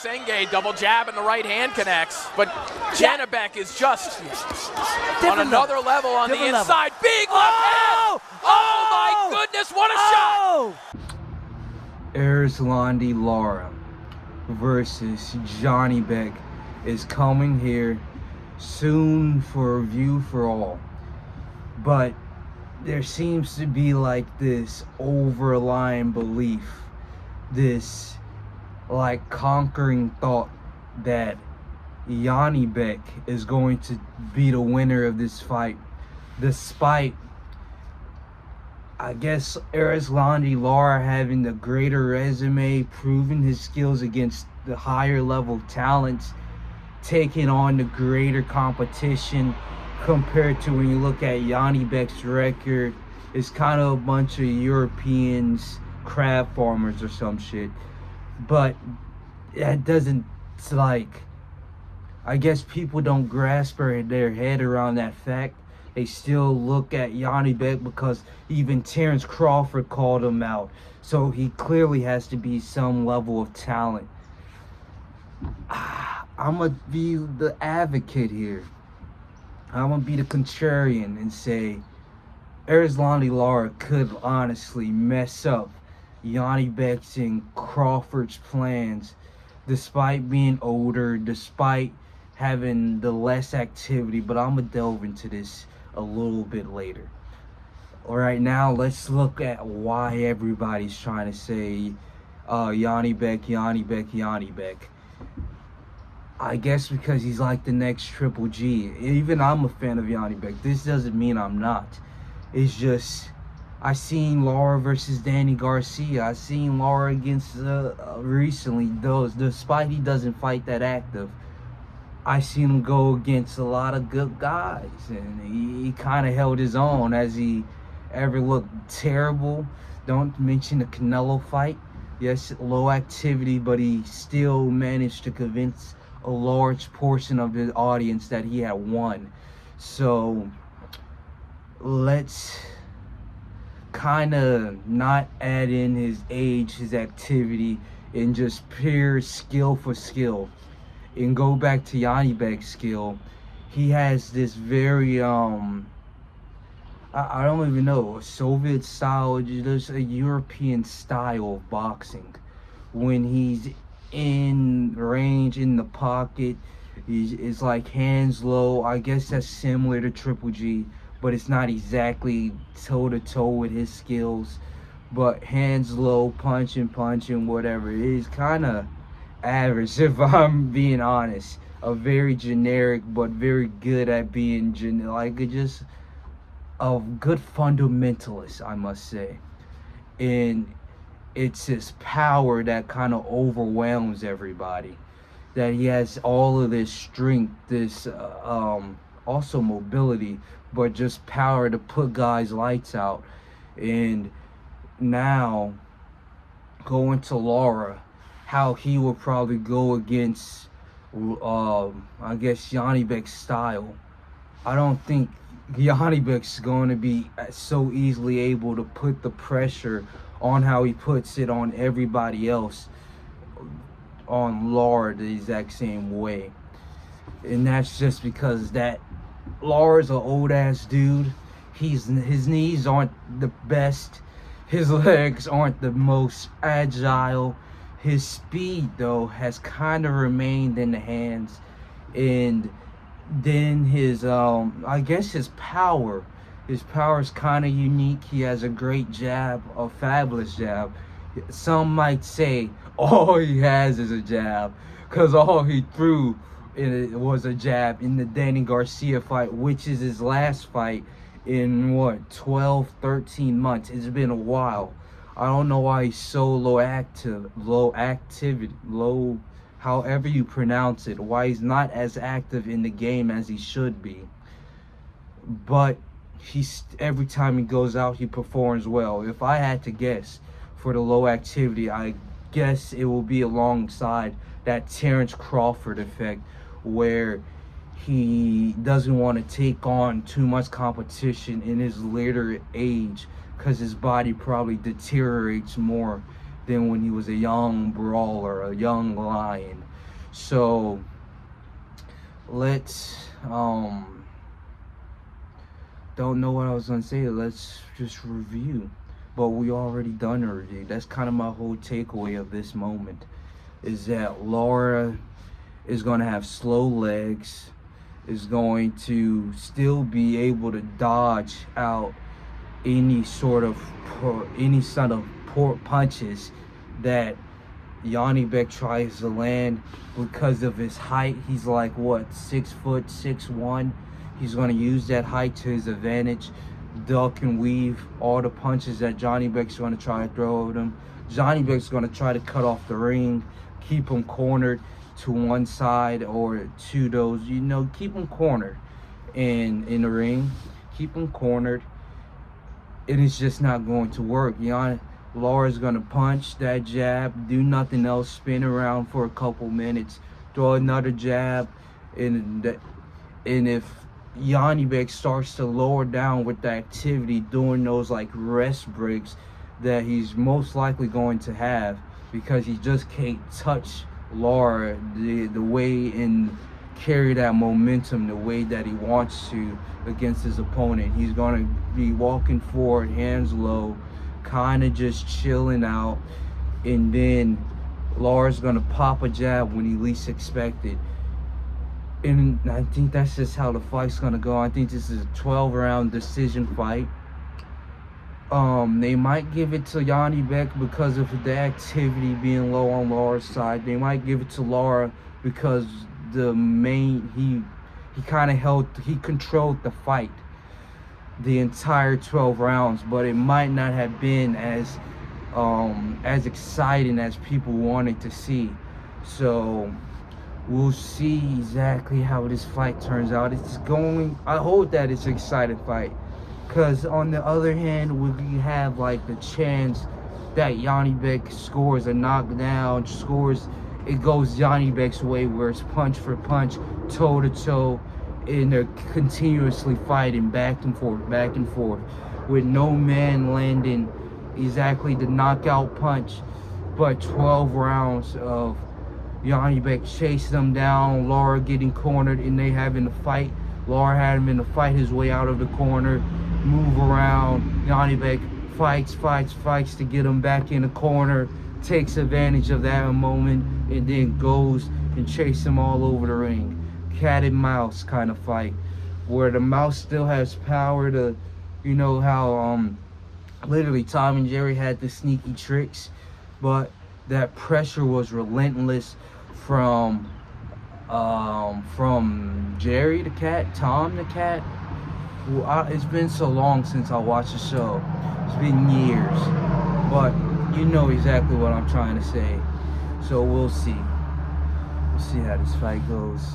Senge double jab and the right hand connects, but Janibek is just on another level on the inside. Big left hand! Oh my goodness, what a shot! Lara versus Janibek is coming here soon for review for all. But there seems to be like this overlying belief, this like conquering thought that Janibek is going to be the winner of this fight, despite I guess Lara having the greater resume, proving his skills against the higher level talents, taking on the greater competition compared to when you look at Janibek's record. It's kind of a bunch of Europeans, crab farmers or some shit. But that doesn't, it's like, I guess people don't grasp their head around that fact. They still look at Janibek because even Terrence Crawford called him out. So he clearly has to be some level of talent. I'm going to be the advocate here. I'm going to be the contrarian and say Lara could honestly mess up Janibek's and Crawford's plans, despite being older, despite having the less activity. But I'm gonna delve into this a little bit later. All right, now let's look at why everybody's trying to say Janibek. I guess because he's like the next Triple G. Even I'm a fan of Janibek. This doesn't mean I'm not. It's just I seen Lara versus Danny Garcia. I seen Lara against recently, those despite he doesn't fight that active. I seen him go against a lot of good guys, and he kind of held his own. As he ever looked terrible? Don't mention the Canelo fight. Yes, low activity, but he still managed to convince a large portion of the audience that he had won. So let's kind of not add in his age, his activity, and just pure skill for skill, and go back to Janibek's skill. He has this very I don't even know, a Soviet style, just a European style of boxing. When he's in range, in the pocket, it's like hands low. I guess that's similar to Triple G, but it's not exactly toe-to-toe with his skills. But hands low, punching, whatever. It is kind of average, if I'm being honest. A very generic, but very good at being just a good fundamentalist, I must say. And it's his power that kind of overwhelms everybody. That he has all of this strength, this also mobility, but just power to put guys' lights out. And now going to Lara, how he will probably go against I guess Janibek's style. I don't think Janibek's going to be so easily able to put the pressure on how he puts it on everybody else on Lara the exact same way. And that's just because that Lara's an old ass dude. His knees aren't the best. His legs aren't the most agile. His speed though has kind of remained in the hands. And then his I guess his power is kind of unique. He has a great jab, a fabulous jab. Some might say all he has is a jab, because all he threw was a jab in the Danny Garcia fight, which is his last fight in 12-13 months. It's been a while. I don't know why he's so low activity, however you pronounce it, why he's not as active in the game as he should be. But every time he goes out, he performs well. If I had to guess for the low activity, I guess it will be alongside that Terrence Crawford effect, where he doesn't want to take on too much competition in his later age, because his body probably deteriorates more than when he was a young brawler, a young lion. So let's don't know what I was gonna say. Let's just review. But we already done a review. That's kind of my whole takeaway of this moment, is that Lara is gonna have slow legs, is going to still be able to dodge out any sort of punches that Janibek tries to land because of his height. He's like what, 6', 6'1". He's gonna use that height to his advantage, duck and weave all the punches that Janibek's gonna try to throw at him. Janibek's gonna try to cut off the ring, keep him cornered to one side or to those, keep him cornered in the ring, keep him cornered. And it's just not going to work. Lara's gonna punch that jab, do nothing else, spin around for a couple minutes, throw another jab, and if Janibek starts to lower down with the activity during those like rest breaks that he's most likely going to have, because he just can't touch Lara the way and carry that momentum the way that he wants to against his opponent. He's gonna be walking forward, hands low, kind of just chilling out, and then Lara's gonna pop a jab when he least expected. And I think that's just how the fight's gonna go. I think this is a 12-round decision fight. They might give it to Janibek because of the activity being low on Lara's side. They might give it to Lara because he controlled the fight the entire 12 rounds, but it might not have been as exciting as people wanted to see. So we'll see exactly how this fight turns out. I hope that it's an exciting fight, because on the other hand, we have like the chance that Janibek scores a knockdown, it goes Janibek's way, where it's punch for punch, toe to toe, and they're continuously fighting back and forth, with no man landing exactly the knockout punch, but 12 rounds of Janibek chasing them down, Lara getting cornered, and they having to fight. Lara had him in the fight his way out of the corner, move around. Janibek fights to get him back in the corner, takes advantage of that moment, and then goes and chases him all over the ring. Cat and mouse kind of fight, where the mouse still has power to, how literally Tom and Jerry had the sneaky tricks, but that pressure was relentless from Jerry the cat, Tom the cat. It's been so long since I watched the show. It's been years, but you know exactly what I'm trying to say. So we'll see. We'll see how this fight goes.